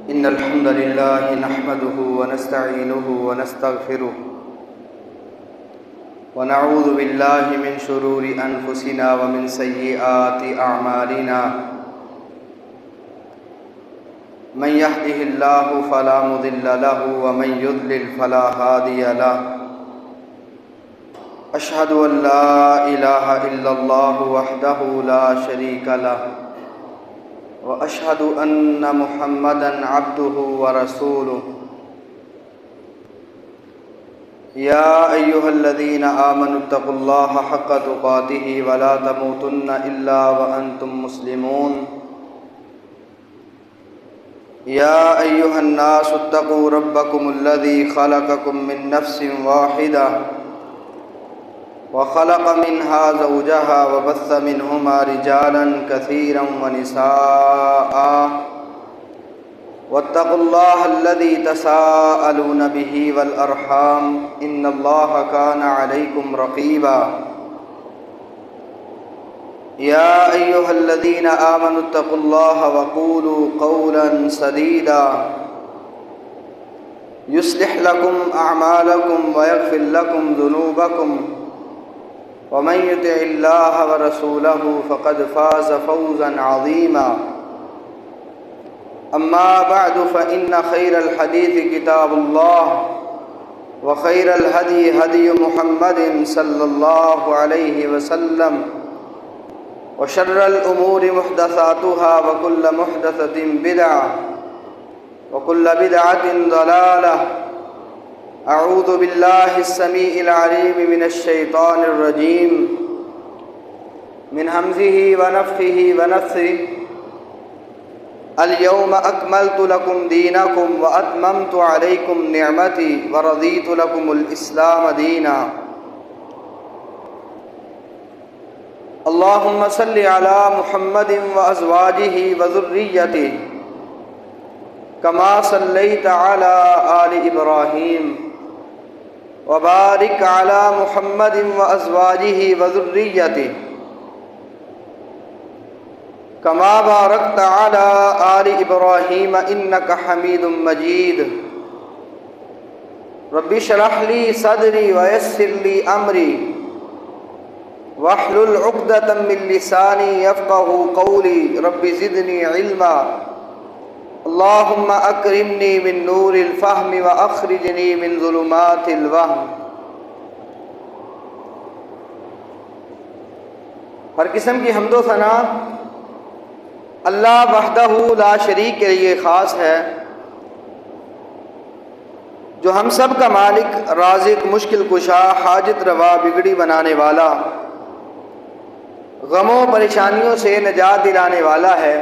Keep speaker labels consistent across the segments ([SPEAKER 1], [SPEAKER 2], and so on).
[SPEAKER 1] إن الحمد لله نحمده ونستعينه ونستغفره ونعوذ بالله من شرور أنفسنا ومن سيئات أعمالنا من يهده الله فلا مضل له ومن يضلل فلا هادي له أشهد أن لا إله إلا الله وحده لا شريك له وأشهد أن محمدًا عبده ورسوله يا أيها الذين آمنوا اتقوا الله حق تقاته ولا تموتن إلا وأنتم مسلمون يا أيها الناس اتقوا ربكم الذي خلقكم من نفس واحدة وخلق منها زوجها وبث منهما رجالا كثيرا ونساء واتقوا الله الذي تساءلون به والأرحام إن الله كان عليكم رقيبا يا أيها الذين آمنوا اتقوا الله وقولوا قولا سديدا يصلح لكم أعمالكم ويغفر لكم ذنوبكم ومن يطع الله ورسوله فقد فاز فوزا عظيما أما بعد فإن خير الحديث كتاب الله وخير الهدي هدي محمد صلى الله عليه وسلم وشر الأمور محدثاتها وكل محدثة بدعة وكل بدعة ضلالة أعوذ بالله السميع العليم من الشيطان الرجيم من همزه ونفخه ونفثه اليوم أكملت لكم دينكم وأتممت عليكم نعمتي ورضيت لكم الإسلام دينا اللهم صل على محمد وأزواجه وذريته كما صليت على آل إبراهيم وبارك على محمد وأزواجه وذريته كما باركت على آل إبراهيم إنك حميد مجيد رب اشرح لي صدري ويسر لي أمري واحلل عقدة من لساني يفقه قولي رب زدني علما اللهم اکرمنی من نور الفہم واخرجنی من ظلمات الوہم۔ ہر قسم کی حمد و ثنا اللہ وحدہ لا شریک کے لیے خاص ہے، جو ہم سب کا مالک، رازق، مشکل کشا، حاجت روا، بگڑی بنانے والا، غموں پریشانیوں سے نجات دلانے والا ہے۔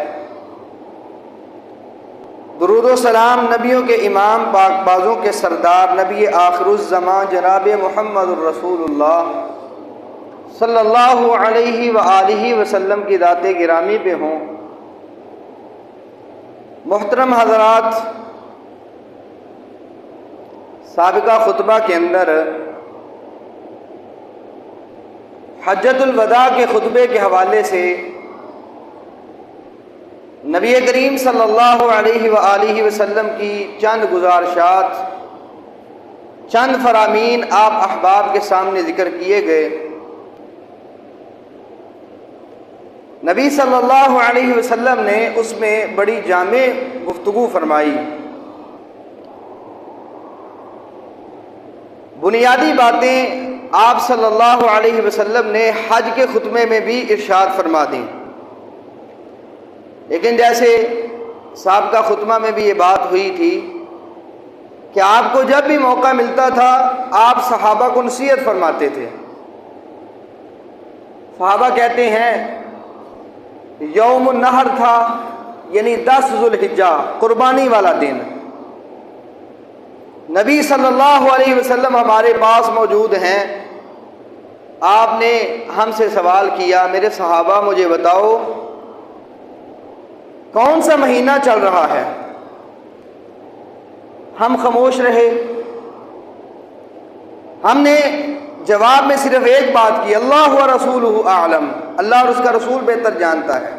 [SPEAKER 1] درود و سلام نبیوں کے امام، پاک بازوں کے سردار، نبی آخر الزمان جناب محمد الرسول اللہ صلی اللہ علیہ وآلہ وسلم کی ذات گرامی پہ ہوں۔ محترم حضرات، سابقہ خطبہ کے اندر حجۃ الوداع کے خطبے کے حوالے سے نبی کریم صلی اللہ علیہ وآلہ وسلم کی چند گزارشات، چند فرامین آپ احباب کے سامنے ذکر کیے گئے۔ نبی صلی اللہ علیہ وسلم نے اس میں بڑی جامع گفتگو فرمائی۔ بنیادی باتیں آپ صلی اللہ علیہ وسلم نے حج کے خطبے میں بھی ارشاد فرما دیں، لیکن جیسے سابقہ خطبہ میں بھی یہ بات ہوئی تھی کہ آپ کو جب بھی موقع ملتا تھا آپ صحابہ کو نصیحت فرماتے تھے۔ صحابہ کہتے ہیں یوم النحر تھا، یعنی 10 ذوالحجہ، قربانی والا دن۔ نبی صلی اللہ علیہ وسلم ہمارے پاس موجود ہیں۔ آپ نے ہم سے سوال کیا، میرے صحابہ مجھے بتاؤ کون سا مہینہ چل رہا ہے؟ ہم خاموش رہے۔ ہم نے جواب میں صرف ایک بات کی، اللہ و رسولہ اعلم، اللہ اور اس کا رسول بہتر جانتا ہے۔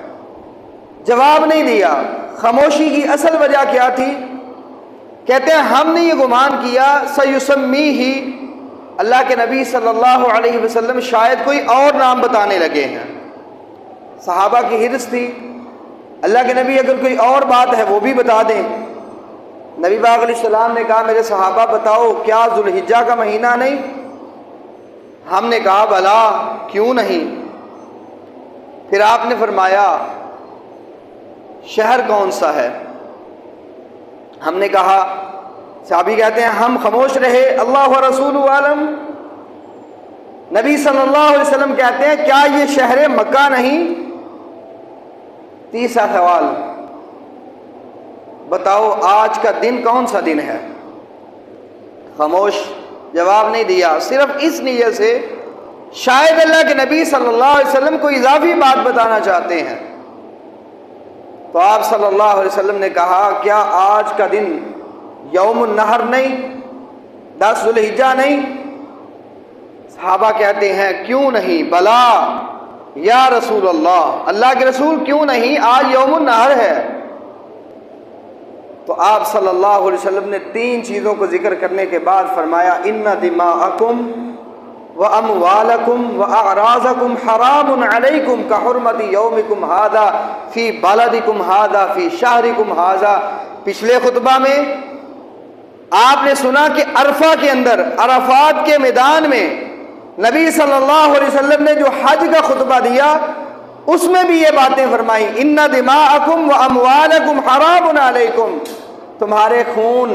[SPEAKER 1] جواب نہیں دیا۔ خاموشی کی اصل وجہ کیا تھی؟ کہتے ہیں ہم نے یہ گمان کیا سیسمیہ، اللہ کے نبی صلی اللہ علیہ وسلم شاید کوئی اور نام بتانے لگے ہیں۔ صحابہ کی حرص تھی اللہ کے نبی اگر کوئی اور بات ہے وہ بھی بتا دیں۔ نبی پاک علیہ السلام نے کہا میرے صحابہ بتاؤ کیا ذوالحجہ کا مہینہ نہیں؟ ہم نے کہا بلا، کیوں نہیں؟ پھر آپ نے فرمایا شہر کون سا ہے؟ ہم نے کہا، صحابی کہتے ہیں ہم خاموش رہے، اللہ و رسول عالم۔ نبی صلی اللہ علیہ وسلم کہتے ہیں کیا یہ شہر مکہ نہیں؟ تیسرا سوال، بتاؤ آج کا دن کون سا دن ہے؟ خاموش، جواب نہیں دیا، صرف اس نیت سے شاید اللہ کے نبی صلی اللہ علیہ وسلم کو اضافی بات بتانا چاہتے ہیں۔ تو آپ صلی اللہ علیہ وسلم نے کہا کیا آج کا دن یوم النحر نہیں، 10 ذوالحجہ نہیں؟ صحابہ کہتے ہیں کیوں نہیں؟ بلا یا رسول اللہ، اللہ کے رسول کیوں نہیں، آج یوم النحر ہے۔ تو آپ صلی اللہ علیہ وسلم نے 3 چیزوں کو ذکر کرنے کے بعد فرمایا ان دماءکم واموالکم واعراضکم حرام علیکم کحرمت یومکم ھذا فی بلدکم ھذا فی شہرکم ھذا۔ پچھلے خطبہ میں آپ نے سنا کہ عرفہ کے اندر، عرفات کے میدان میں نبی صلی اللہ علیہ وسلم نے جو حج کا خطبہ دیا اس میں بھی یہ باتیں فرمائیں ان دماءکم واموالکم حرام علیکم، تمہارے خون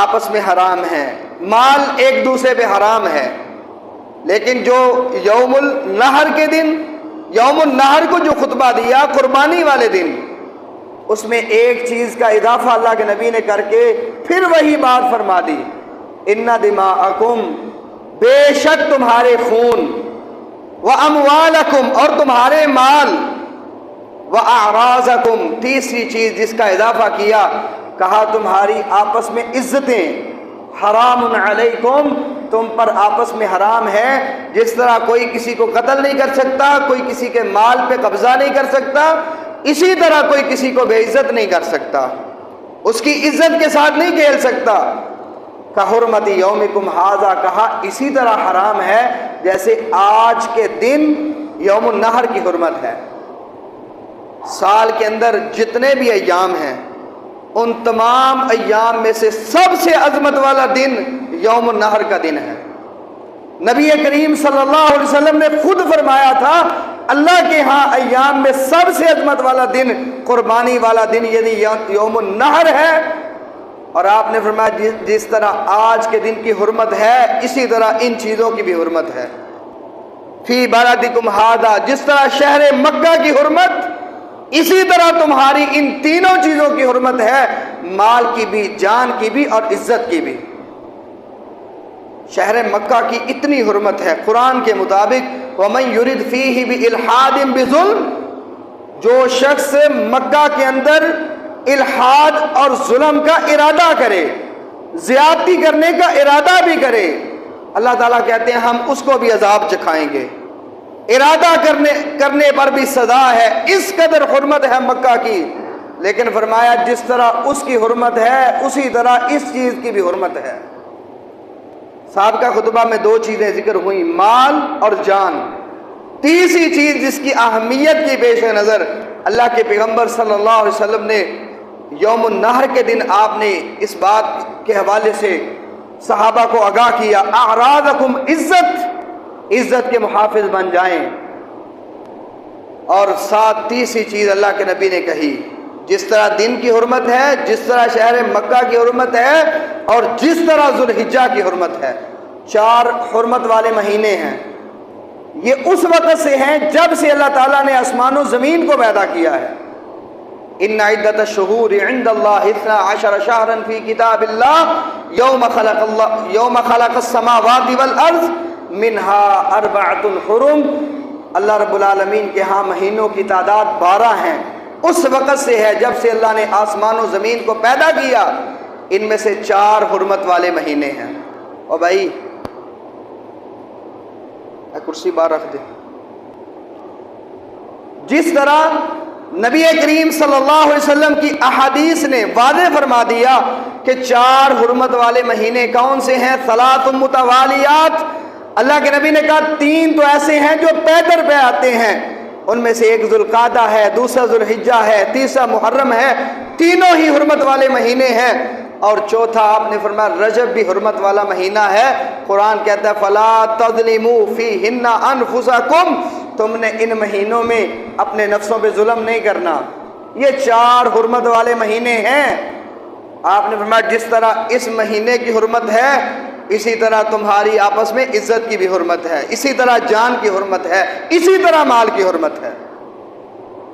[SPEAKER 1] آپس میں حرام ہیں، مال ایک دوسرے پہ حرام ہے۔ لیکن جو یوم النحر کے دن، یوم النحر کو جو خطبہ دیا قربانی والے دن، اس میں ایک چیز کا اضافہ اللہ کے نبی نے کر کے پھر وہی بات فرما دی ان دماءکم، بے شک تمہارے خون، واموالکم اور تمہارے مال، واعراضکم تیسری چیز جس کا اضافہ کیا کہا تمہاری آپس میں عزتیں، حرام علیکم تم پر آپس میں حرام ہے۔ جس طرح کوئی کسی کو قتل نہیں کر سکتا، کوئی کسی کے مال پہ قبضہ نہیں کر سکتا، اسی طرح کوئی کسی کو بے عزت نہیں کر سکتا، اس کی عزت کے ساتھ نہیں کھیل سکتا۔ کحرمت یومکم ھذا، کہا اسی طرح حرام ہے جیسے آج کے دن یوم النحر کی حرمت ہے۔ سال کے اندر جتنے بھی ایام ہیں ان تمام ایام میں سے سب سے عظمت والا دن یوم النحر کا دن ہے۔ نبی کریم صلی اللہ علیہ وسلم نے خود فرمایا تھا اللہ کے ہاں ایام میں سب سے عظمت والا دن قربانی والا دن یعنی یوم النحر ہے۔ اور آپ نے فرمایا جس طرح آج کے دن کی حرمت ہے اسی طرح ان چیزوں کی بھی حرمت ہے۔ فی بلدکم ھذا، جس طرح شہر مکہ کی حرمت اسی طرح تمہاری ان تینوں چیزوں کی حرمت ہے، مال کی بھی، جان کی بھی اور عزت کی بھی۔ شہر مکہ کی اتنی حرمت ہے، قرآن کے مطابق وَمَن يُرِدْ فِيهِ بِإِلْحَادٍ بِظُلْمٍ، جو شخص مکہ کے اندر الحاد اور ظلم کا ارادہ کرے، زیادتی کرنے کا ارادہ بھی کرے، اللہ تعالیٰ کہتے ہیں ہم اس کو بھی عذاب چکھائیں گے۔ ارادہ کرنے پر بھی سزا ہے، اس قدر حرمت ہے مکہ کی۔ لیکن فرمایا جس طرح اس کی حرمت ہے اسی طرح اس چیز کی بھی حرمت ہے۔ سابقہ خطبہ میں 2 چیزیں ذکر ہوئیں، مال اور جان۔ تیسری چیز جس کی اہمیت کی پیش نظر اللہ کے پیغمبر صلی اللہ علیہ وسلم نے یوم النحر کے دن آپ نے اس بات کے حوالے سے صحابہ کو آگاہ کیا اعراضکم، عزت کے محافظ بن جائیں۔ اور ساتھ تیسری چیز اللہ کے نبی نے کہی جس طرح دن کی حرمت ہے، جس طرح شہر مکہ کی حرمت ہے اور جس طرح ذوالحجہ کی حرمت ہے، 4 حرمت والے مہینے ہیں۔ یہ اس وقت سے ہیں جب سے اللہ تعالیٰ نے آسمان و زمین کو پیدا کیا ہے۔ ان عدت الشہور عند اللہ 12 شہرا فی کتاب اللہ یوم خلق السماوات والارض منها 4 حرم۔ اللہ رب العالمین کے ہاں مہینوں کی تعداد 12 ہیں، اس وقت سے ہے جب سے اللہ نے آسمان و زمین کو پیدا کیا۔ ان میں سے 4 حرمت والے مہینے ہیں۔ اور بھائی کرسی باہر رکھ دے۔ جس طرح نبی کریم صلی اللہ علیہ وسلم کی احادیث نے واضح فرما دیا کہ 4 حرمت والے مہینے کون سے ہیں؟ ثلاث متوالیات۔ اللہ کے نبی نے کہا 3 تو ایسے ہیں جو پیدر پہ آتے ہیں، ان میں سے ایک ذوالقعدہ ہے، دوسرا ذوالحجہ ہے، تیسرا محرم ہے، تینوں ہی حرمت والے مہینے ہیں، اور چوتھا آپ نے فرمایا رجب بھی حرمت والا مہینہ ہے۔ قرآن کہتا ہے فَلَا تَظْلِمُوا فِيهِنَّ أَنفُسَكُمْ، تم نے ان مہینوں میں اپنے نفسوں پہ ظلم نہیں کرنا۔ یہ 4 حرمت والے مہینے ہیں۔ آپ نے فرمایا جس طرح اس مہینے کی حرمت ہے اسی طرح تمہاری آپس میں عزت کی بھی حرمت ہے، اسی طرح جان کی حرمت ہے، اسی طرح مال کی حرمت ہے۔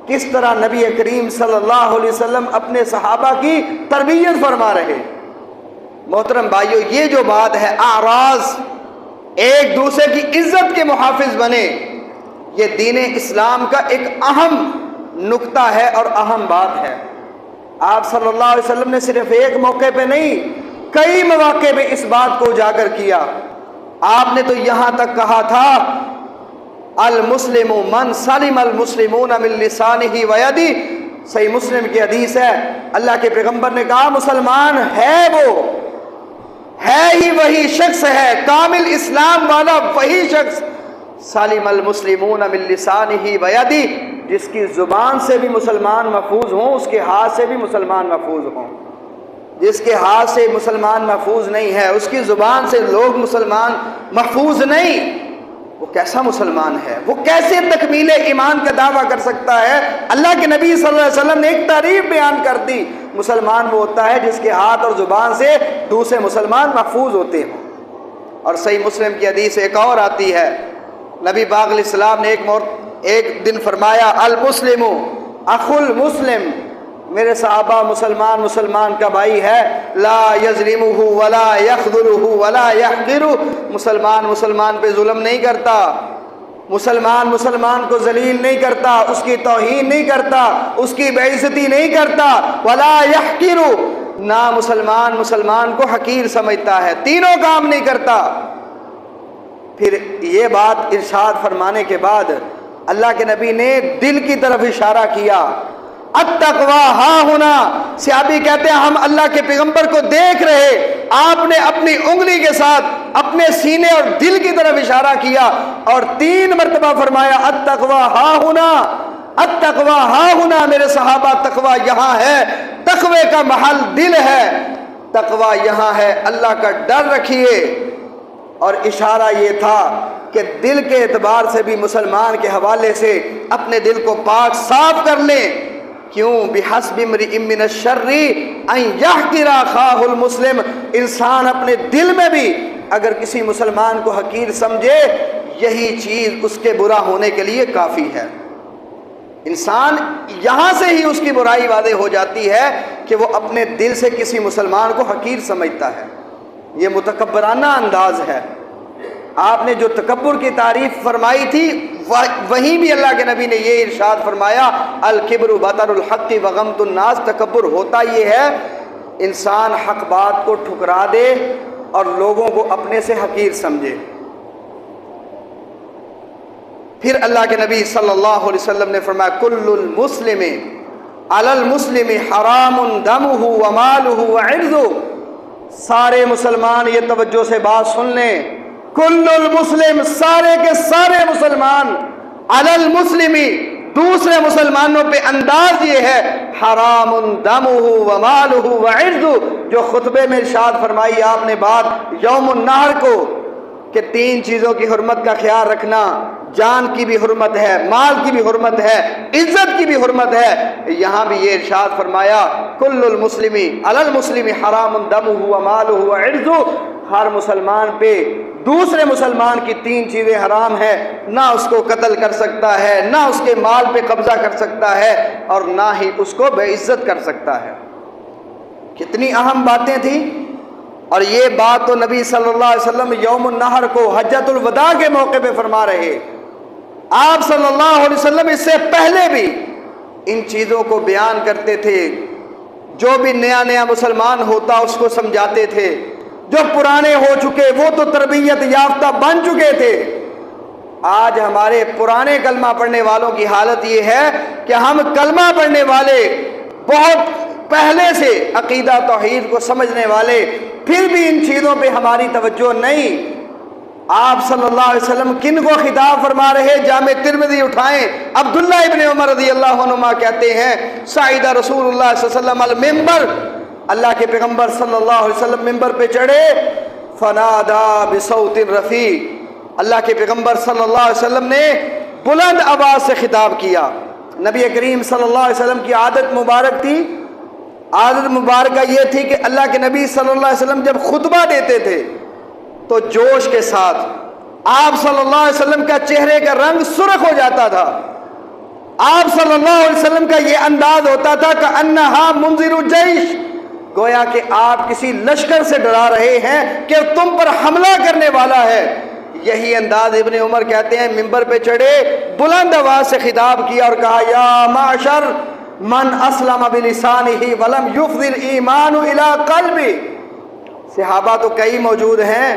[SPEAKER 1] کس طرح نبی کریم صلی اللہ علیہ وسلم اپنے صحابہ کی تربیت فرما رہے۔ محترم بھائیو، یہ جو بات ہے اعراض ایک دوسرے کی عزت کے محافظ بنے، یہ دین اسلام کا ایک اہم نکتہ ہے اور اہم بات ہے۔ آپ صلی اللہ علیہ وسلم نے صرف ایک موقع پہ نہیں، کئی مواقع پہ اس بات کو اجاگر کیا۔ آپ نے تو یہاں تک کہا تھا المسلم من سلم المسلمون من لسانہ ویدہ، صحیح مسلم کی حدیث ہے، اللہ کے پیغمبر نے کہا مسلمان ہے وہ ہے ہی وہی شخص ہے، کامل اسلام والا وہی شخص سالم المسلمون من لسانہ ویدہ، جس کی زبان سے بھی مسلمان محفوظ ہوں، اس کے ہاتھ سے بھی مسلمان محفوظ ہوں۔ جس کے ہاتھ سے مسلمان محفوظ نہیں ہے، اس کی زبان سے لوگ مسلمان محفوظ نہیں، وہ کیسا مسلمان ہے؟ وہ کیسے تکمیل ایمان کا دعویٰ کر سکتا ہے؟ اللہ کے نبی صلی اللہ علیہ وسلم نے ایک تعریف بیان کر دی، مسلمان وہ ہوتا ہے جس کے ہاتھ اور زبان سے دوسرے مسلمان محفوظ ہوتے ہوں۔ اور صحیح مسلم کی حدیث ایک اور آتی ہے، نبی پاک علیہ السلام نے ایک دن فرمایا المسلم اخو المسلم، میرے صحابہ مسلمان کا بھائی ہے، لا یظلمہ ولا یخذلہ ولا یحقرہ، مسلمان پہ ظلم نہیں کرتا، مسلمان کو ذلیل نہیں کرتا، اس کی توہین نہیں کرتا، اس کی بے عزتی نہیں کرتا، ولا یحقرہ، نہ مسلمان کو حقیر سمجھتا ہے، تینوں کام نہیں کرتا۔ پھر یہ بات ارشاد فرمانے کے بعد اللہ کے نبی نے دل کی طرف اشارہ کیا، التقوی ہاں ہونا۔ صحابی کہتے ہیں ہم اللہ کے پیغمبر کو دیکھ رہے، آپ نے اپنی انگلی کے ساتھ اپنے سینے اور دل کی طرف اشارہ کیا اور 3 مرتبہ فرمایا التقوی ہاں ہونا، التقوی ہاں ہونا۔ میرے صحابہ تقوی یہاں ہے، تقوی کا محل دل ہے، تقوی یہاں ہے، اللہ کا ڈر رکھیے۔ اور اشارہ یہ تھا کہ دل کے اعتبار سے بھی مسلمان کے حوالے سے اپنے دل کو پاک صاف کر لیں۔ کیوں؟ بحسب امرئ من الشر ان یحقر اخاہ المسلم، انسان اپنے دل میں بھی اگر کسی مسلمان کو حقیر سمجھے، یہی چیز اس کے برا ہونے کے لیے کافی ہے۔ انسان یہاں سے ہی اس کی برائی واضح ہو جاتی ہے کہ وہ اپنے دل سے کسی مسلمان کو حقیر سمجھتا ہے۔ یہ متکبرانہ انداز ہے۔ آپ نے جو تکبر کی تعریف فرمائی تھی وہیں بھی اللہ کے نبی نے یہ ارشاد فرمایا الکبر بطر الحق وغمط الناس، تکبر ہوتا یہ ہے انسان حق بات کو ٹھکرا دے اور لوگوں کو اپنے سے حقیر سمجھے۔ پھر اللہ کے نبی صلی اللہ علیہ وسلم نے فرمایا کل المسلم علی المسلم حرام دمہ ومالہ وعرضہ، سارے مسلمان یہ توجہ سے بات سن لیں، کل المسلم، سارے کے سارے مسلمان، علی المسلم، دوسرے مسلمانوں پہ انداز یہ ہے حرام دمہ ومالہ وعرضہ، جو خطبے میں ارشاد فرمائی آپ نے بات یوم النحر کو کہ 3 چیزوں کی حرمت کا خیال رکھنا، جان کی بھی حرمت ہے، مال کی بھی حرمت ہے، عزت کی بھی حرمت ہے۔ یہاں بھی یہ ارشاد فرمایا کل المسلم علی المسلم حرام دمہ ومالہ وعرضہ، ہر مسلمان پہ دوسرے مسلمان کی 3 چیزیں حرام ہیں، نہ اس کو قتل کر سکتا ہے، نہ اس کے مال پہ قبضہ کر سکتا ہے، اور نہ ہی اس کو بے عزت کر سکتا ہے۔ کتنی اہم باتیں تھیں، اور یہ بات تو نبی صلی اللہ علیہ وسلم یوم النحر کو حجۃ الوداع کے موقع پہ فرما رہے۔ آپ صلی اللہ علیہ وسلم اس سے پہلے بھی ان چیزوں کو بیان کرتے تھے، جو بھی نیا مسلمان ہوتا اس کو سمجھاتے تھے، جو پرانے ہو چکے وہ تو تربیت یافتہ بن چکے تھے، آج ہمارے پرانے کلمہ پڑھنے والوں کی حالت یہ ہے کہ ہم کلمہ پڑھنے والے، بہت پہلے سے عقیدہ توحید کو سمجھنے والے، پھر بھی ان چیزوں پہ ہماری توجہ نہیں۔ آپ صلی اللہ علیہ وسلم کن کو خطاب فرما رہے؟ جامع ترمذی اٹھائیں، عبداللہ ابن عمر رضی اللہ عنہما کہتے ہیں صعد رسول اللہ صلی اللہ علیہ وسلم المنبر، اللہ کے پیغمبر صلی اللہ علیہ وسلم منبر پہ چڑھے، فنادا بصوت رفیع، اللہ کے پیغمبر صلی اللہ علیہ وسلم نے بلند آواز سے خطاب کیا۔ نبی کریم صلی اللہ علیہ وسلم کی عادت مبارک تھی، عادت مبارکہ یہ تھی کہ اللہ کے نبی صلی اللہ علیہ وسلم جب خطبہ دیتے تھے تو جوش کے ساتھ آپ صلی اللہ علیہ وسلم کا چہرے کا رنگ سرخ ہو جاتا تھا۔ آپ صلی اللہ علیہ وسلم کا یہ انداز ہوتا تھا کہ انہا منذر الجیش، گویا کہ آپ کسی لشکر سے ڈرا رہے ہیں کہ تم پر حملہ کرنے والا ہے۔ یہی انداز ابن عمر کہتے ہیں، منبر پہ چڑھے، بلند آواز سے خطاب کیا اور کہا یا معشر من اسلم بلسانہ ولم یفض الایمان الی قلبہ۔ صحابہ تو کئی موجود ہیں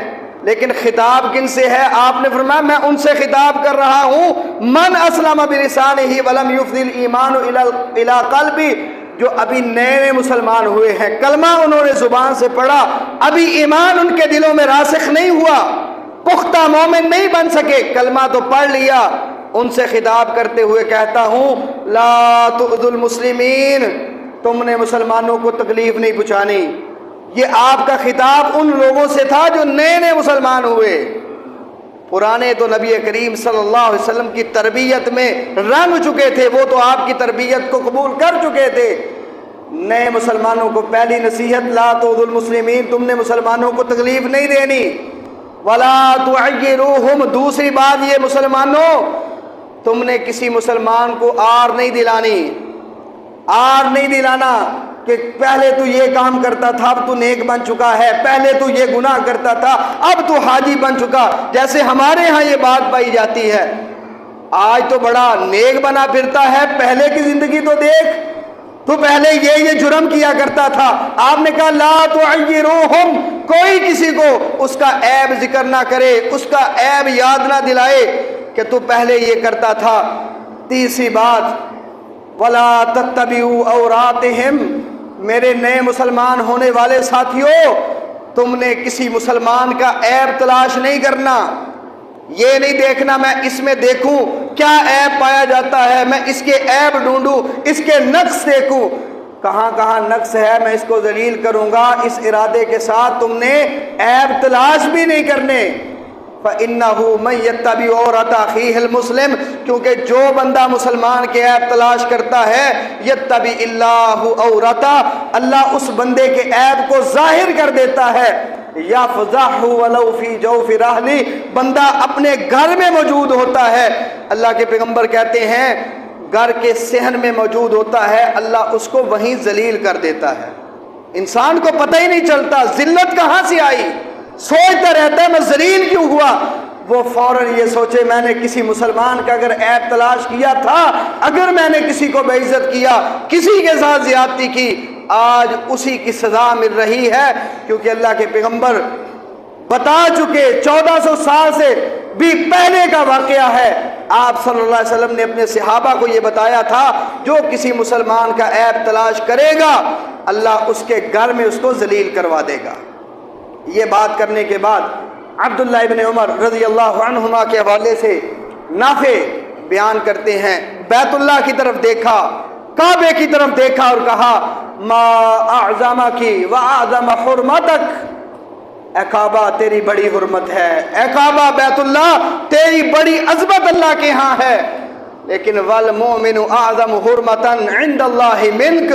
[SPEAKER 1] لیکن خطاب کن سے ہے؟ آپ نے فرمایا میں ان سے خطاب کر رہا ہوں من اسلم بلسانہ ولم یفض الایمان الی قلبہ، جو ابھی نئے مسلمان ہوئے ہیں، کلمہ انہوں نے زبان سے پڑھا، ابھی ایمان ان کے دلوں میں راسخ نہیں ہوا، پختہ مومن نہیں بن سکے، کلمہ تو پڑھ لیا۔ ان سے خطاب کرتے ہوئے کہتا ہوں لا تؤذوا المسلمین، تم نے مسلمانوں کو تکلیف نہیں پہنچانی۔ یہ آپ کا خطاب ان لوگوں سے تھا جو نئے نئے مسلمان ہوئے، پرانے تو نبی کریم صلی اللہ علیہ وسلم کی تربیت میں رنگ چکے تھے، وہ تو آپ کی تربیت کو قبول کر چکے تھے۔ نئے مسلمانوں کو پہلی نصیحت لا تؤذوا المسلمین، تم نے مسلمانوں کو تکلیف نہیں دینی، ولا تعیروہم، دوسری بات یہ مسلمانوں تم نے کسی مسلمان کو آر نہیں دلانی، آر نہیں دلانا کہ پہلے تو یہ کام کرتا تھا اب تو نیک بن چکا ہے، پہلے تو یہ گناہ کرتا تھا اب تو حاجی بن چکا، جیسے ہمارے ہاں یہ بات پائی جاتی ہے۔ آج تو بڑا نیک بنا پھرتا ہے، پہلے کی زندگی تو دیکھ، تو پہلے یہ جرم کیا کرتا تھا۔ آپ نے کہا لا تعیروہم، کوئی کسی کو اس کا عیب ذکر نہ کرے، اس کا عیب یاد نہ دلائے کہ تو پہلے یہ کرتا تھا۔ تیسری بات ولا تتبعوا عوراتہم، میرے نئے مسلمان ہونے والے ساتھیوں تم نے کسی مسلمان کا عیب تلاش نہیں کرنا، یہ نہیں دیکھنا میں اس میں دیکھوں کیا عیب پایا جاتا ہے، میں اس کے عیب ڈھونڈوں، اس کے نقص دیکھوں، کہاں کہاں نقص ہے میں اس کو ذلیل کروں گا، اس ارادے کے ساتھ تم نے عیب تلاش بھی نہیں کرنے۔ فَإِنَّهُ مَن يَتَّبِعْ عَوْرَةَ أَخِيهِ الْمُسْلِمِ، کیونکہ جو بندہ مسلمان کے عیب تلاش کرتا ہے يَتَّبِعْ اللَّهُ عَوْرَتَهُ، اللہ اس بندے کے عیب کو ظاہر کر دیتا ہے۔ يَفْضَحُ وَلَوْ فِي جَوْفِ رَحْلِهِ، بندہ اپنے گھر میں موجود ہوتا ہے، اللہ کے پیغمبر کہتے ہیں گھر کے صحن میں موجود ہوتا ہے، اللہ اس کو وہیں ذلیل کر دیتا ہے، انسان کو پتہ ہی نہیں چلتا ذلت کہاں سے آئی، سوچتا رہتا ہے میں ذلیل کیوں ہوا، وہ فوراً یہ سوچے میں نے کسی مسلمان کا اگر عیب تلاش کیا تھا، اگر میں نے کسی کو بے عزت کیا، کسی کے ساتھ زیادتی کی، آج اسی کی سزا مل رہی ہے، کیونکہ اللہ کے پیغمبر بتا چکے 1400 سال سے بھی پہلے کا واقعہ ہے، آپ صلی اللہ علیہ وسلم نے اپنے صحابہ کو یہ بتایا تھا جو کسی مسلمان کا عیب تلاش کرے گا اللہ اس کے گھر میں اس کو ذلیل کروا دے گا۔ یہ بات کرنے کے بعد عبداللہ ابن عمر رضی اللہ عنہما کے حوالے سے نافع بیان کرتے ہیں، بیت اللہ کی طرف دیکھا، کعبے کی طرف دیکھا اور کہا ما اعظمکی واعظم حرمتک، اے کعبہ تیری بڑی حرمت ہے، اے کعبہ بیت اللہ تیری بڑی عظمت اللہ کے ہاں ہے، لیکن والمؤمن اعظم حرمتا عند اللہ منک،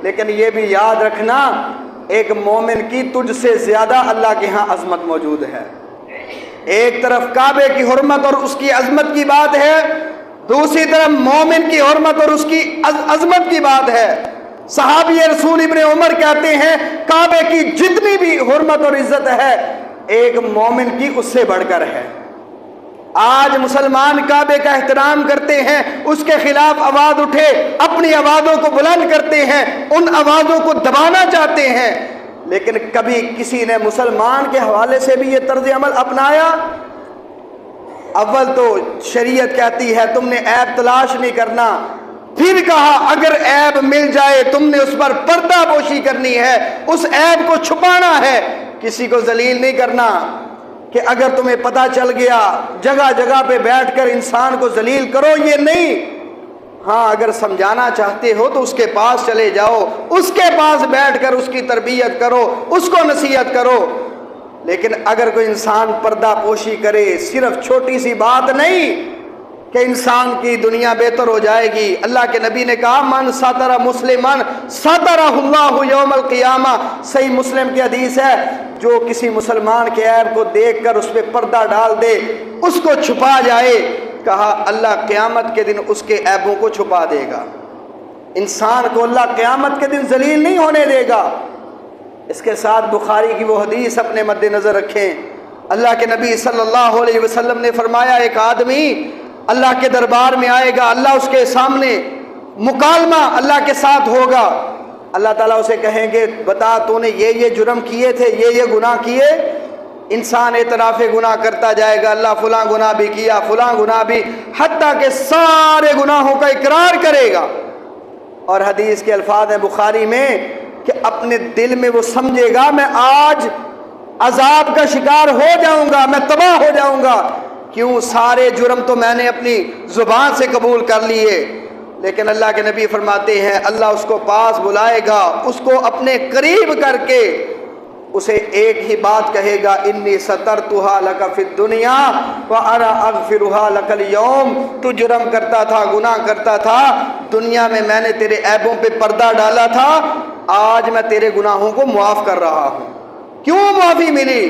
[SPEAKER 1] لیکن یہ بھی یاد رکھنا ایک مومن کی تجھ سے زیادہ اللہ کے ہاں عظمت موجود ہے۔ ایک طرف کعبے کی حرمت اور اس کی عظمت کی بات ہے، دوسری طرف مومن کی حرمت اور اس کی عظمت کی بات ہے۔ صحابی رسول ابن عمر کہتے ہیں کعبے کی جتنی بھی حرمت اور عزت ہے ایک مومن کی اس سے بڑھ کر ہے۔ آج مسلمان کعبے کا احترام کرتے ہیں، اس کے خلاف آواز اٹھے اپنی آوازوں کو بلند کرتے ہیں، ان آوازوں کو دبانا چاہتے ہیں، لیکن کبھی کسی نے مسلمان کے حوالے سے بھی یہ طرز عمل اپنایا؟ اول تو شریعت کہتی ہے تم نے عیب تلاش نہیں کرنا، پھر کہا اگر عیب مل جائے تم نے اس پر پردہ پوشی کرنی ہے، اس عیب کو چھپانا ہے، کسی کو ذلیل نہیں کرنا کہ اگر تمہیں پتہ چل گیا جگہ جگہ پہ بیٹھ کر انسان کو ذلیل کرو، یہ نہیں۔ ہاں اگر سمجھانا چاہتے ہو تو اس کے پاس چلے جاؤ، اس کے پاس بیٹھ کر اس کی تربیت کرو، اس کو نصیحت کرو۔ لیکن اگر کوئی انسان پردہ پوشی کرے، صرف چھوٹی سی بات نہیں کہ انسان کی دنیا بہتر ہو جائے گی، اللہ کے نبی نے کہا من ستر مسلمن سترہ اللہ یوم القیامہ، صحیح مسلم کی حدیث ہے، جو کسی مسلمان کے عیب کو دیکھ کر اس پہ پردہ ڈال دے، اس کو چھپا جائے، کہا اللہ قیامت کے دن اس کے عیبوں کو چھپا دے گا۔ انسان کو اللہ قیامت کے دن ذلیل نہیں ہونے دے گا۔ اس کے ساتھ بخاری کی وہ حدیث اپنے مد نظر رکھیں، اللہ کے نبی صلی اللہ علیہ وسلم نے فرمایا ایک آدمی اللہ کے دربار میں آئے گا، اللہ اس کے سامنے مکالمہ اللہ کے ساتھ ہوگا، اللہ تعالیٰ اسے کہیں گے بتا تو نے یہ جرم کیے تھے، یہ گناہ کیے؟ انسان اعتراف گناہ کرتا جائے گا، اللہ فلاں گناہ بھی کیا، فلاں گناہ بھی، حتیٰ کہ سارے گناہوں کا اقرار کرے گا۔ اور حدیث کے الفاظ ہیں بخاری میں کہ اپنے دل میں وہ سمجھے گا میں آج عذاب کا شکار ہو جاؤں گا، میں تباہ ہو جاؤں گا، کیوں؟ سارے جرم تو میں نے اپنی زبان سے قبول کر لیے۔ لیکن اللہ کے نبی فرماتے ہیں اللہ اس کو پاس بلائے گا، اس کو اپنے قریب کر کے اسے ایک ہی بات کہے گا انی سترتها لک فی الدنیا وانا اغفرها لک اليوم، تو جرم کرتا تھا، گناہ کرتا تھا، دنیا میں میں نے تیرے عیبوں پہ پردہ ڈالا تھا، آج میں تیرے گناہوں کو معاف کر رہا ہوں۔ کیوں معافی ملی؟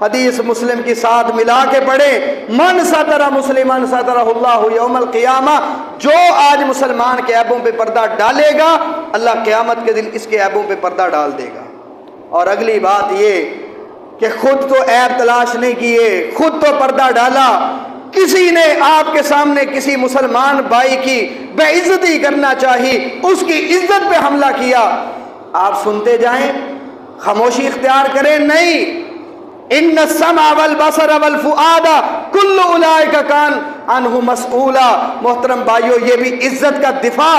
[SPEAKER 1] حدیث مسلم کی ساتھ ملا کے پڑھے من ستر مسلمان سترہ اللہ یوم القیامہ، جو آج مسلمان کے عیبوں پہ پردہ ڈالے گا اللہ قیامت کے دن اس کے عیبوں پہ پردہ ڈال دے گا۔ اور اگلی بات یہ کہ خود تو عیب تلاش نہیں کیے، خود تو پردہ ڈالا، کسی نے آپ کے سامنے کسی مسلمان بھائی کی بے عزتی کرنا چاہی، اس کی عزت پہ حملہ کیا، آپ سنتے جائیں، خاموشی اختیار کریں؟ نہیں، ان السمع والبصر والفؤاد کل اولئک کان عنہ مسئولا۔ محترم بھائیو، یہ بھی عزت کا دفاع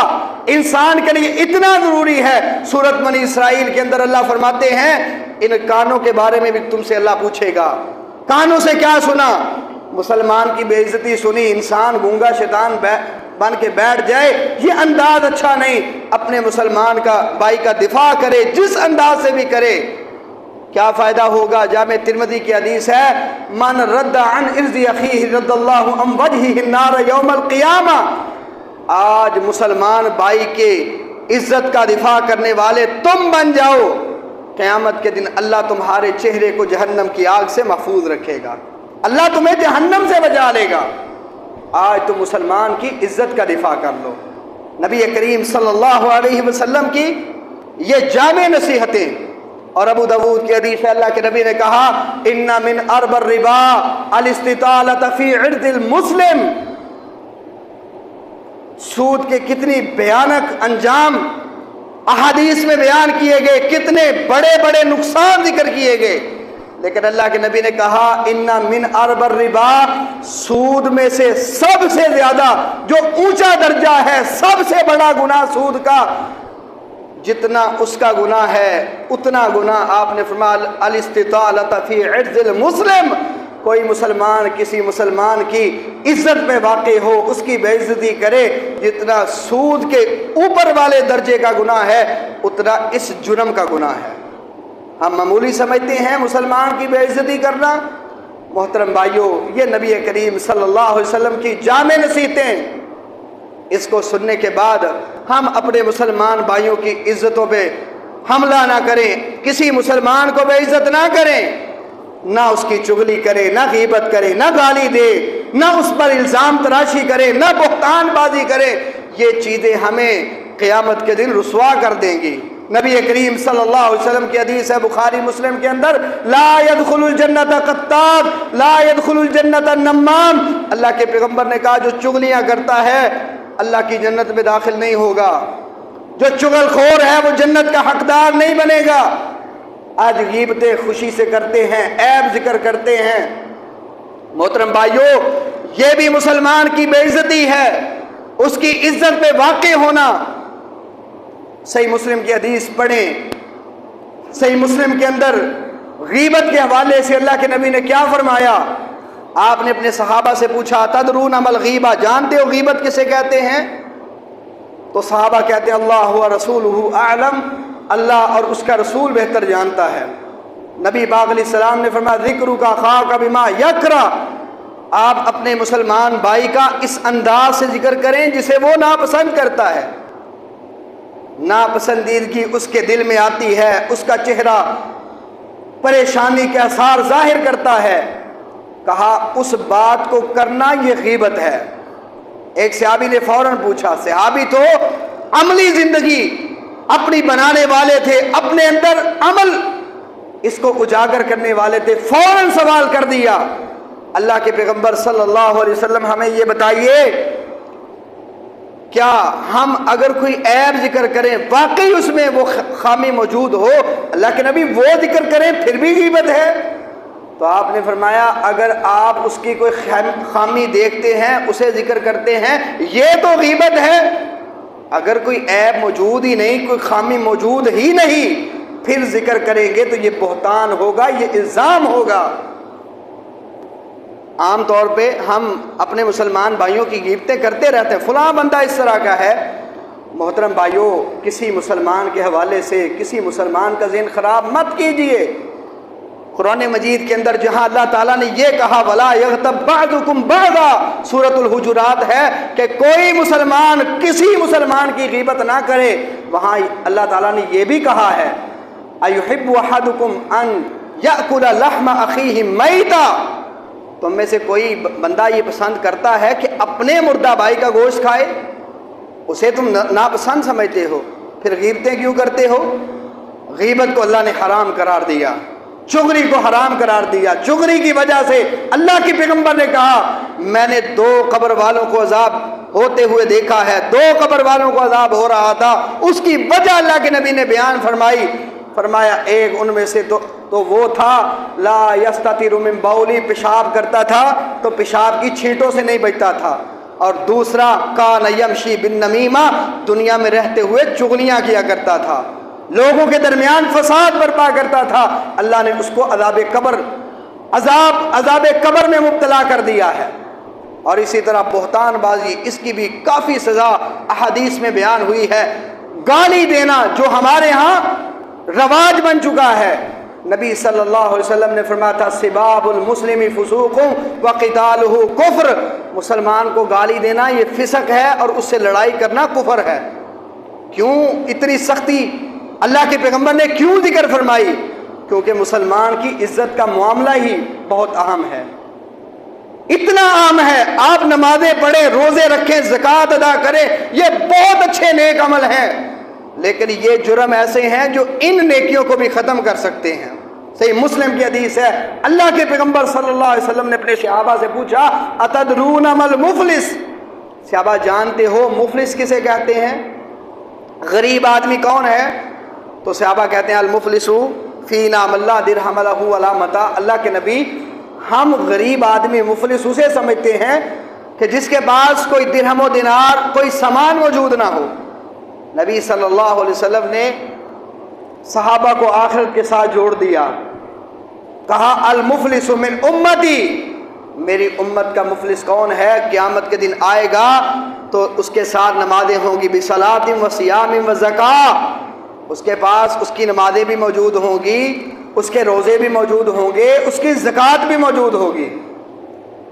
[SPEAKER 1] انسان کے لیے اتنا ضروری ہے۔ سورۃ بنی اسرائیل کے اندر اللہ فرماتے ہیں ان کانوں کے بارے میں بھی تم سے اللہ پوچھے گا، کانوں سے کیا سنا؟ مسلمان کی بے عزتی سنی، انسان گونگا شیطان بن کے بیٹھ جائے، یہ انداز اچھا نہیں، اپنے مسلمان کا بھائی کا دفاع کرے، جس انداز سے بھی کرے، کیا فائدہ ہوگا؟ جامع ترمذی کی حدیث ہے من رد عن عرض اخیہ رد اللہ عن وجہہ النار یوم القیامہ، آج مسلمان بھائی کے عزت کا دفاع کرنے والے تم بن جاؤ، قیامت کے دن اللہ تمہارے چہرے کو جہنم کی آگ سے محفوظ رکھے گا، اللہ تمہیں جہنم سے بچا لے گا۔ آج تم مسلمان کی عزت کا دفاع کر لو۔ نبی کریم صلی اللہ علیہ وسلم کی یہ جامع نصیحتیں، اور ابو داؤد کی حدیث ہے اللہ کے نبی نے کہا ان من ارب الربا الاستطالۃ فی عرض المسلم، سود کے کتنی بھیانک انجام احادیث میں بیان کیے گئے، کتنے بڑے بڑے نقصان ذکر کیے گئے، لیکن اللہ کے نبی نے کہا ان من ارب الربا، سود میں سے سب سے زیادہ جو اونچا درجہ ہے، سب سے بڑا گناہ سود کا، جتنا اس کا گناہ ہے اتنا گناہ آپ نے فرمایا الاستطالۃ فی عرض المسلم، کوئی مسلمان کسی مسلمان کی عزت میں واقع ہو، اس کی بے عزتی کرے، جتنا سود کے اوپر والے درجے کا گناہ ہے اتنا اس جرم کا گناہ ہے۔ ہم معمولی سمجھتے ہیں مسلمان کی بے عزتی کرنا، محترم بھائیوں یہ نبی کریم صلی اللہ علیہ وسلم کی جامع نصیحتیں، اس کو سننے کے بعد ہم اپنے مسلمان بھائیوں کی عزتوں پہ حملہ نہ کریں، کسی مسلمان کو بے عزت نہ کریں، نہ اس کی چغلی کرے، نہ غیبت کرے، نہ گالی دے، نہ اس پر الزام تراشی کرے، نہ بہتان بازی کرے، یہ چیزیں ہمیں قیامت کے دن رسوا کر دیں گی۔ نبی کریم صلی اللہ علیہ وسلم کی حدیث ہے بخاری مسلم کے اندر لا يدخل الجنت قطات لا يدخل الجنت النمام، اللہ کے پیغمبر نے کہا جو چغلیاں کرتا ہے اللہ کی جنت میں داخل نہیں ہوگا، جو چغل خور ہے وہ جنت کا حقدار نہیں بنے گا۔ آج غیبتیں خوشی سے کرتے ہیں، عیب ذکر کرتے ہیں، محترم بھائیوں، یہ بھی مسلمان کی بے عزتی ہے، اس کی عزت پہ واقع ہونا۔ صحیح مسلم کی حدیث پڑھیں، صحیح مسلم کے اندر غیبت کے حوالے سے اللہ کے نبی نے کیا فرمایا؟ آپ نے اپنے صحابہ سے پوچھا تدرون ما الغیبہ، جانتے ہو غیبت کسے کہتے ہیں؟ تو صحابہ کہتے ہیں اللہ و رسولہ اعلم، اللہ اور اس کا رسول بہتر جانتا ہے۔ نبی پاک علیہ السلام نے فرمایا ذکرک اخاک بما یکرہ، آپ اپنے مسلمان بھائی کا اس انداز سے ذکر کریں جسے وہ ناپسند کرتا ہے۔ ناپسندیدگی اس کے دل میں آتی ہے، اس کا چہرہ پریشانی کے آثار ظاہر کرتا ہے، کہا اس بات کو کرنا یہ غیبت ہے۔ ایک صحابی نے فوراً پوچھا، صحابی تو عملی زندگی اپنی بنانے والے تھے، اپنے اندر عمل اس کو اجاگر کرنے والے تھے، فوراً سوال کر دیا، اللہ کے پیغمبر صلی اللہ علیہ وسلم ہمیں یہ بتائیے کیا ہم اگر کوئی عیب ذکر کریں واقعی اس میں وہ خامی موجود ہو، اللہ کے نبی وہ ذکر کریں پھر بھی غیبت ہے؟ تو آپ نے فرمایا اگر آپ اس کی کوئی خامی دیکھتے ہیں، اسے ذکر کرتے ہیں، یہ تو غیبت ہے۔ اگر کوئی عیب موجود ہی نہیں، کوئی خامی موجود ہی نہیں، پھر ذکر کریں گے تو یہ بہتان ہوگا، یہ الزام ہوگا۔ عام طور پہ ہم اپنے مسلمان بھائیوں کی غیبتیں کرتے رہتے ہیں، فلاں بندہ اس طرح کا ہے۔ محترم بھائیوں، کسی مسلمان کے حوالے سے کسی مسلمان کا ذہن خراب مت کیجئے۔ قرآن مجید کے اندر جہاں اللہ تعالیٰ نے یہ کہا وَلَا يَغْتَبْ بَعْضُكُمْ بَعْضًا، سورۃ الحجرات ہے کہ کوئی مسلمان کسی مسلمان کی غیبت نہ کرے، وہاں اللہ تعالیٰ نے یہ بھی کہا ہے أَيُحِبُّ أَحَدُكُمْ أَن يَأْكُلَ لَحْمَ أَخِيهِ مَيْتًا، تم میں سے کوئی بندہ یہ پسند کرتا ہے کہ اپنے مردہ بھائی کا گوشت کھائے؟ اسے تم ناپسند سمجھتے ہو، پھر غیبتیں کیوں کرتے ہو؟ غیبت کو اللہ نے حرام قرار دیا، چغلی کو حرام قرار دیا۔ چغلی کی وجہ سے اللہ کے پیغمبر نے کہا میں نے 2 قبر والوں کو عذاب ہوتے ہوئے دیکھا ہے، 2 قبر والوں کو عذاب ہو رہا تھا، اس کی وجہ اللہ کے نبی نے بیان فرمائی، فرمایا ایک ان میں سے تو وہ تھا لا یستتر من بولی، پیشاب کرتا تھا تو پیشاب کی چھینٹوں سے نہیں بچتا تھا، اور دوسرا کان یمشی بالنمیمہ، دنیا میں رہتے ہوئے چغلیاں کیا کرتا تھا، لوگوں کے درمیان فساد برپا کرتا تھا، اللہ نے اس کو عذاب قبر میں مبتلا کر دیا ہے۔ اور اسی طرح بہتان بازی، اس کی بھی کافی سزا احادیث میں بیان ہوئی ہے۔ گالی دینا جو ہمارے ہاں رواج بن چکا ہے، نبی صلی اللہ علیہ وسلم نے فرمایا تھا سباب المسلم فسوق وقتالہ کفر، مسلمان کو گالی دینا یہ فسق ہے اور اس سے لڑائی کرنا کفر ہے۔ کیوں اتنی سختی اللہ کے پیغمبر نے کیوں ذکر فرمائی؟ کیونکہ مسلمان کی عزت کا معاملہ ہی بہت اہم ہے، اتنا عام ہے۔ آپ نمازیں پڑھیں، روزے رکھیں، زکوٰۃ ادا کریں، یہ بہت اچھے نیک عمل ہیں، لیکن یہ جرم ایسے ہیں جو ان نیکیوں کو بھی ختم کر سکتے ہیں۔ صحیح مسلم کی حدیث ہے، اللہ کے پیغمبر صلی اللہ علیہ وسلم نے اپنے صحابہ سے پوچھا اتدرون ما المفلس، صحابہ جانتے ہو مفلس کسے کہتے ہیں؟ غریب آدمی کون ہے؟ تو صحابہ کہتے ہیں المفلس فینا من لا درہم لہ ولا متاع، اللہ کے نبی ہم غریب آدمی مفلس اسے سمجھتے ہیں کہ جس کے پاس کوئی درہم و دینار، کوئی سامان موجود نہ ہو۔ نبی صلی اللہ علیہ وسلم نے صحابہ کو آخرت کے ساتھ جوڑ دیا، کہا المفلس من امتی، میری امت کا مفلس کون ہے؟ قیامت کے دن آئے گا تو اس کے ساتھ نمازیں ہوں گی بصلاۃ و صیام و زکاۃ، اس کے پاس اس کی نمازیں بھی موجود ہوں گی، اس کے روزے بھی موجود ہوں گے، اس کی زکوٰۃ بھی موجود ہوگی۔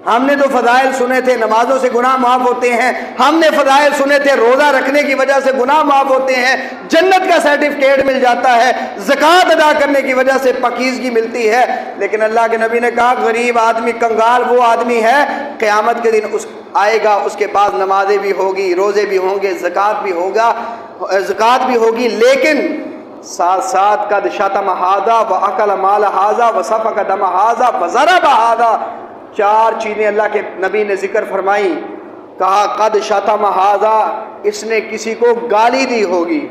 [SPEAKER 1] ہم نے تو فضائل سنے تھے نمازوں سے گناہ معاف ہوتے ہیں، ہم نے فضائل سنے تھے روزہ رکھنے کی وجہ سے گناہ معاف ہوتے ہیں، جنت کا سرٹیفکیٹ مل جاتا ہے، زکوٰۃ ادا کرنے کی وجہ سے پاکیزگی ملتی ہے، لیکن اللہ کے نبی نے کہا غریب آدمی، کنگال وہ آدمی ہے قیامت کے دن آئے گا، اس کے پاس نمازیں بھی ہوگی، روزے بھی ہوں گے، زکوٰۃ بھی ہوگی، لیکن ساتھ ساتھ قد شتم ھذا واکل مال ھذا وسفک دم ھذا وضرب ھذا، 4 چیزیں اللہ کے نبی نے ذکر فرمائی، کہا قد شتم ھذا، اس نے کسی کو گالی دی ہوگی،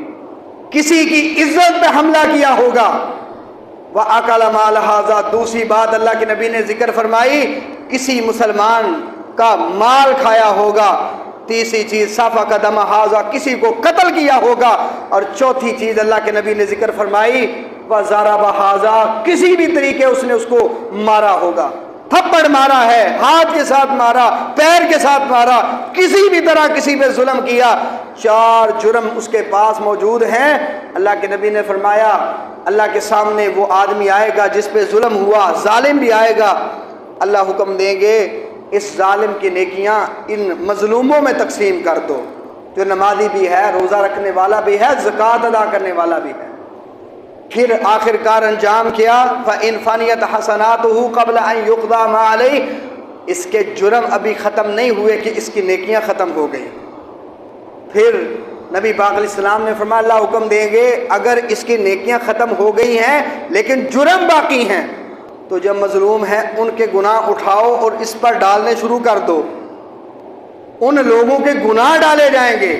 [SPEAKER 1] کسی کی عزت پہ حملہ کیا ہوگا، وَأَكَلَ مَالَ ھذا، دوسری بات اللہ کے نبی نے ذکر فرمائی کسی مسلمان کا مال کھایا ہوگا، تیسری چیز صافہ کا دم حاضہ، کسی کو قتل کیا ہوگا، اور چوتھی چیز اللہ کے نبی نے ذکر فرمائی وَضَرَبَ حَاذَا، کسی بھی طریقے اس نے اس کو مارا ہوگا، تھپڑ مارا ہے، ہاتھ کے ساتھ مارا، پیر کے ساتھ مارا، کسی بھی طرح کسی پہ ظلم کیا، 4 جرم اس کے پاس موجود ہیں۔ اللہ کے نبی نے فرمایا اللہ کے سامنے وہ آدمی آئے گا جس پہ ظلم ہوا، ظالم بھی آئے گا، اللہ حکم دیں گے اس ظالم کی نیکیاں ان مظلوموں میں تقسیم کر دو، جو نمازی بھی ہے، روزہ رکھنے والا بھی ہے، زکوٰۃ ادا کرنے والا بھی ہے۔ پھر آخر کار انجام کیا فَإِنْ فَنِيَتْ حَسَنَاتُهُ قَبْلَ أَنْ يُقْضَى مَا عَلَيْهِ، اس کے جرم ابھی ختم نہیں ہوئے کہ اس کی نیکیاں ختم ہو گئی۔ پھر نبی پاک علیہ السلام نے فرمایا اللہ حکم دیں گے اگر اس کی نیکیاں ختم ہو گئی ہیں لیکن جرم باقی ہیں تو جو مظلوم ہیں ان کے گناہ اٹھاؤ اور اس پر ڈالنے شروع کر دو، ان لوگوں کے گناہ ڈالے جائیں گے،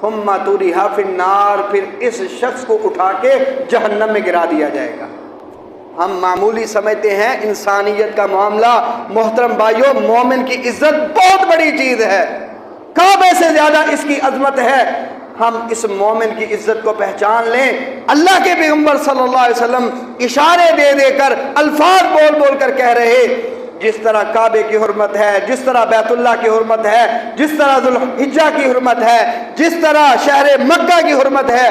[SPEAKER 1] ثم تُرِحَ فِي النَّارِ، پھر اس شخص کو اٹھا کے جہنم میں گرا دیا جائے گا۔ ہم معمولی سمجھتے ہیں انسانیت کا معاملہ، محترم بھائیوں مومن کی عزت بہت بڑی چیز ہے، کعبے سے زیادہ اس کی عظمت ہے۔ ہم اس مومن کی عزت کو پہچان لیں۔ اللہ کے پیغمبر صلی اللہ علیہ وسلم اشارے دے دے کر، الفاظ بول بول کر کہہ رہے جس طرح کعبے کی حرمت ہے، جس طرح بیت اللہ کی حرمت ہے، جس طرح ذوالحجہ کی حرمت ہے، جس طرح شہر مکہ کی حرمت ہے،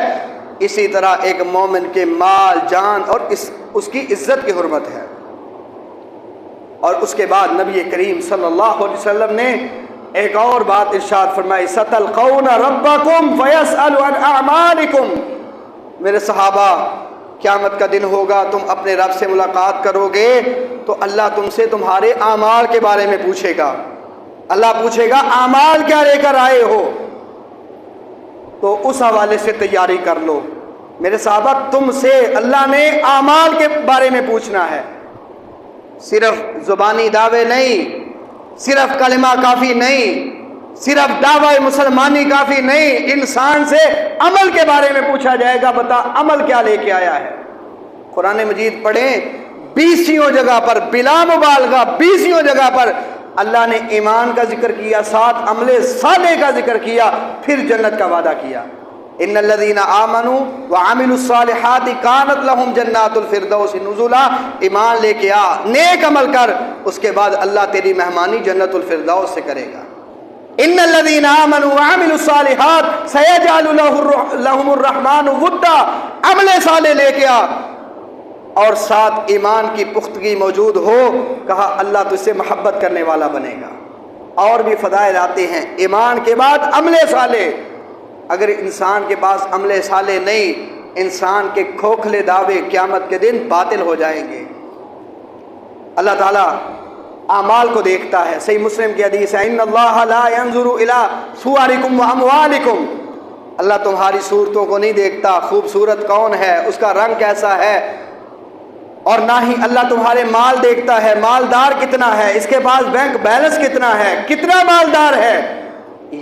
[SPEAKER 1] اسی طرح ایک مومن کے مال جان اور اس کی عزت کی حرمت ہے۔ اور اس کے بعد نبی کریم صلی اللہ علیہ وسلم نے ایک اور بات ارشاد فرمائی سَتَلْقَوْنَ رَبَّكُمْ فَيَسْأَلُ عَنْ أَعْمَالِكُمْ، میرے صحابہ قیامت کا دن ہوگا، تم اپنے رب سے ملاقات کرو گے تو اللہ تم سے تمہارے اعمال کے بارے میں پوچھے گا۔ اللہ پوچھے گا اعمال کیا لے کر آئے ہو، تو اس حوالے سے تیاری کر لو۔ میرے صحابہ تم سے اللہ نے اعمال کے بارے میں پوچھنا ہے، صرف زبانی دعوے نہیں، صرف کلمہ کافی نہیں، صرف دعوی مسلمانی کافی نہیں، انسان سے عمل کے بارے میں پوچھا جائے گا، بتا عمل کیا لے کے آیا ہے۔ قرآن مجید پڑھیں 20 جگہ پر بلا مبالغہ 20 جگہ پر اللہ نے ایمان کا ذکر کیا، ساتھ عمل صالح کا ذکر کیا، پھر جنت کا وعدہ کیا۔ ان الذین آمنوا وعملوا الصالحات کانت لهم جنات الفردوس نزلا، ایمان لے کے آ، نیک عمل کر، اس کے بعد اللہ تیری مہمانی جنت الفردوس سے کرے گا۔ ان الذین آمنوا وعملوا الصالحات سیجعل لهم الرحمن ودا، عمل صالح لے کے آ اور ساتھ ایمان کی پختگی موجود ہو، کہا اللہ تجھ سے محبت کرنے والا بنے گا۔ اور بھی فضائل آتے ہیں ایمان کے بعد عمل صالح۔ اگر انسان کے پاس عمل صالح نہیں، انسان کے کھوکھلے دعوے قیامت کے دن باطل ہو جائیں گے۔ اللہ تعالیٰ اعمال کو دیکھتا ہے، صحیح مسلم کی حدیث ہے ان اللہ لا ينظر الى صورکم واموالکم، اللہ تمہاری صورتوں کو نہیں دیکھتا، خوبصورت کون ہے، اس کا رنگ کیسا ہے، اور نہ ہی اللہ تمہارے مال دیکھتا ہے، مالدار کتنا ہے، اس کے پاس بینک بیلنس کتنا ہے، کتنا مالدار ہے،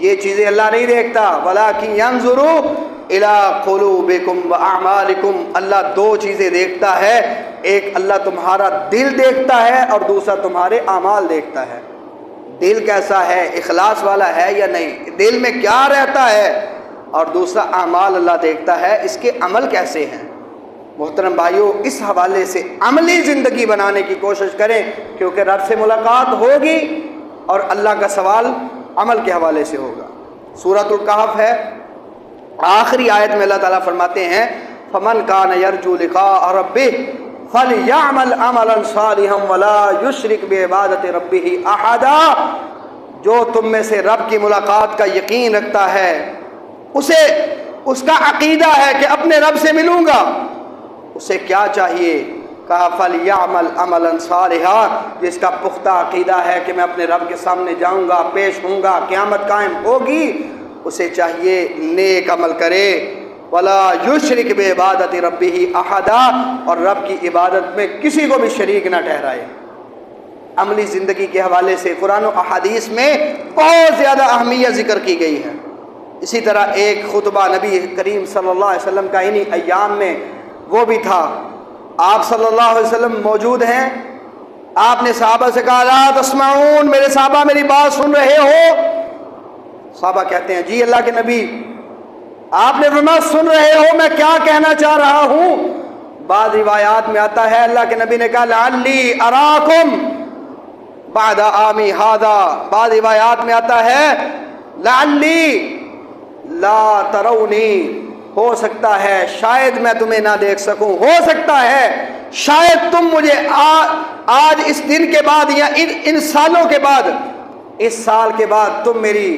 [SPEAKER 1] یہ چیزیں اللہ نہیں دیکھتا۔ وَلَٰكِن يَنظُرُ إِلَىٰ قُلُوبِكُمْ وَأَعْمَالِكُمْ، اللہ 2 چیزیں دیکھتا ہے، ایک اللہ تمہارا دل دیکھتا ہے اور دوسرا تمہارے اعمال دیکھتا ہے۔ دل کیسا ہے، اخلاص والا ہے یا نہیں، دل میں کیا رہتا ہے، اور دوسرا اعمال اللہ دیکھتا ہے، اس کے عمل کیسے ہیں۔ محترم بھائیوں اس حوالے سے عملی زندگی بنانے کی کوشش کریں، کیونکہ رب سے ملاقات ہوگی اور اللہ کا سوال عمل کے حوالے سے ہوگا۔ سورۃ الکہف ہے، آخری آیت میں اللہ تعالیٰ فرماتے ہیں فَمَنْ كَانَ يَرْجُو لِقَاءَ رَبِّهِ فَلْيَعْمَلْ عَمَلًا صَالِحًا وَلَا يُشْرِكْ بِعِبَادَةِ رَبِّهِ أَحَدًا، جو تم میں سے رب کی ملاقات کا یقین رکھتا ہے، اسے اس کا عقیدہ ہے کہ اپنے رب سے ملوں گا، اسے کیا چاہیے، کہا فَلْيَعْمَلْ عَمَلًا صَالِحًا، جس کا پختہ عقیدہ ہے کہ میں اپنے رب کے سامنے جاؤں گا، پیش ہوں گا، قیامت قائم ہوگی، اسے چاہیے نیک عمل کرے، وَلَا يُشْرِكْ بِعِبَادَةِ رَبِّهِ أَحَدًا، اور رب کی عبادت میں کسی کو بھی شریک نہ ٹھہرائے۔ عملی زندگی کے حوالے سے قرآن و احادیث میں بہت زیادہ اہمیت ذکر کی گئی ہے۔ اسی طرح ایک خطبہ نبی کریم صلی اللہ علیہ وسلم کا انہی ایام میں وہ بھی تھا، آپ صلی اللہ علیہ وسلم موجود ہیں، آپ نے صحابہ سے کہا لا تسمعون، میرے صحابہ میری بات سن رہے ہو؟ صحابہ کہتے ہیں جی اللہ کے نبی۔ آپ نے فرمایا سن رہے ہو میں کیا کہنا چاہ رہا ہوں؟ بعض روایات میں آتا ہے اللہ کے نبی نے کہا لعلی اراکم بعد عامی ھذا، بعض روایات میں آتا ہے لعلی لا ترونی، ہو سکتا ہے شاید میں تمہیں نہ دیکھ سکوں، ہو سکتا ہے شاید تم مجھے آج اس دن کے بعد یا ان سالوں کے بعد، اس سال کے بعد تم میری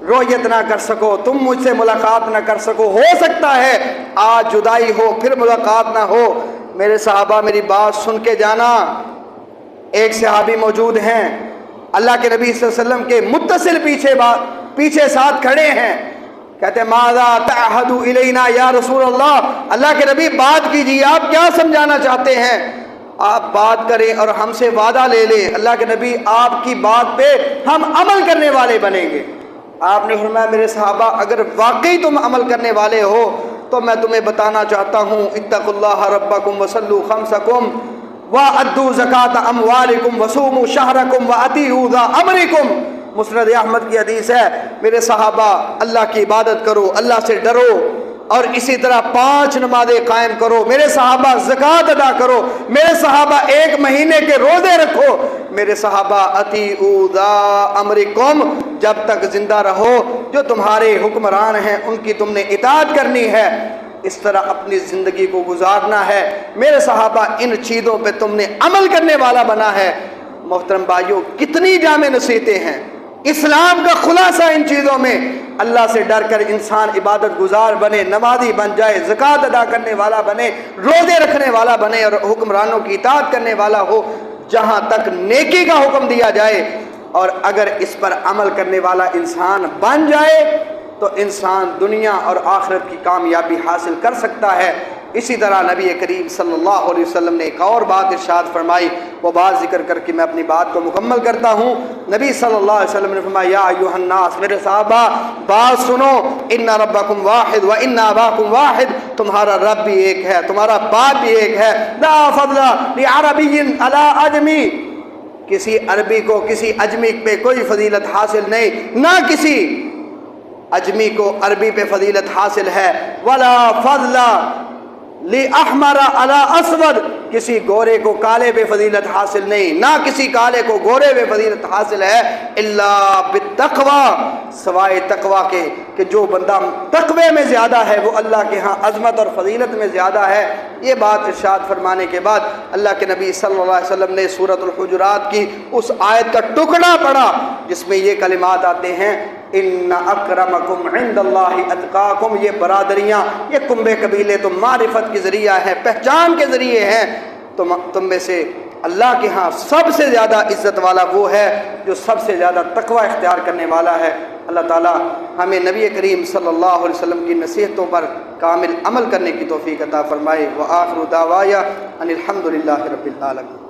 [SPEAKER 1] رؤیت نہ کر سکو، تم مجھ سے ملاقات نہ کر سکو، ہو سکتا ہے آج جدائی ہو پھر ملاقات نہ ہو۔ میرے صحابہ میری بات سن کے جانا۔ ایک صحابی موجود ہیں اللہ کے نبی صلی اللہ علیہ وسلم کے متصل پیچھے ساتھ کھڑے ہیں، کہتے ہیں ماذا تعہد الینا یا رسول اللہ کے نبی بات کیجیے، آپ کیا سمجھانا چاہتے ہیں؟ آپ بات کریں اور ہم سے وعدہ لے لیں۔ اللہ کے نبی آپ کی بات پہ ہم عمل کرنے والے بنیں گے۔ آپ نے فرمایا میرے صحابہ اگر واقعی تم عمل کرنے والے ہو تو میں تمہیں بتانا چاہتا ہوں اتقوا اللہ ربکم وصلوا خمسکم وَأَدُّوا زَكَاةَ أَمْوَالِكُمْ وَصُومُوا شَهْرَكُمْ وَأَطِيعُوا ذَا أَمْرِكُمْ۔ مسند احمد کی حدیث ہے، میرے صحابہ اللہ کی عبادت کرو، اللہ سے ڈرو اور اسی طرح 5 نمازیں قائم کرو، میرے صحابہ زکوٰۃ ادا کرو، میرے صحابہ 1 مہینے کے روزے رکھو، میرے صحابہ اطیعوا ذا امرکم، جب تک زندہ رہو جو تمہارے حکمران ہیں ان کی تم نے اطاعت کرنی ہے، اس طرح اپنی زندگی کو گزارنا ہے۔ میرے صحابہ ان چیزوں پہ تم نے عمل کرنے والا بنا ہے۔ محترم بھائیوں کتنی جامع نصیحتیں ہیں، اسلام کا خلاصہ ان چیزوں میں اللہ سے ڈر کر انسان عبادت گزار بنے، نمازی بن جائے، زکوٰۃ ادا کرنے والا بنے، روزے رکھنے والا بنے اور حکمرانوں کی اطاعت کرنے والا ہو، جہاں تک نیکی کا حکم دیا جائے اور اگر اس پر عمل کرنے والا انسان بن جائے تو انسان دنیا اور آخرت کی کامیابی حاصل کر سکتا ہے۔ اسی طرح نبی کریم صلی اللہ علیہ وسلم نے ایک اور بات ارشاد فرمائی، وہ بات ذکر کر کے میں اپنی بات کو مکمل کرتا ہوں۔ نبی صلی اللہ علیہ وسلم نے فرمایا یا ایھا الناس، میرے صحابہ بات سنو، ان ربکم واحد و ان اباکم واحد، تمہارا رب بھی ایک ہے، تمہارا باپ بھی ایک ہے۔ لا فضل لعربی علی اجمی، کسی عربی کو کسی اجمی پہ کوئی فضیلت حاصل نہیں، نہ کسی اجمی کو عربی پہ فضیلت حاصل ہے۔ ولا فضل لأحمر علی اسود، کسی گورے کو کالے پہ فضیلت حاصل نہیں، نہ کسی کالے کو گورے پہ فضیلت حاصل ہے، الا بالتقوی، سوائے تقوی کے کہ جو بندہ تقوی میں زیادہ ہے وہ اللہ کے ہاں عظمت اور فضیلت میں زیادہ ہے۔ یہ بات ارشاد فرمانے کے بعد اللہ کے نبی صلی اللہ علیہ وسلم نے سورۃ الحجرات کی اس آیت کا ٹکڑا پڑھا جس میں یہ کلمات آتے ہیں ان اکرمکم عند اللہ اتقاکم، یہ برادریاں، یہ کنبے قبیلے تو معرفت کے ذریعہ ہیں، پہچان کے ذریعے ہیں، تم میں سے اللہ کے ہاں سب سے زیادہ عزت والا وہ ہے جو سب سے زیادہ تقوی اختیار کرنے والا ہے۔ اللہ تعالی ہمیں نبی کریم صلی اللہ علیہ وسلم کی نصیحتوں پر کامل عمل کرنے کی توفیق عطا فرمائے۔ وآخر دعوایا ان الحمد للہ رب العالمین۔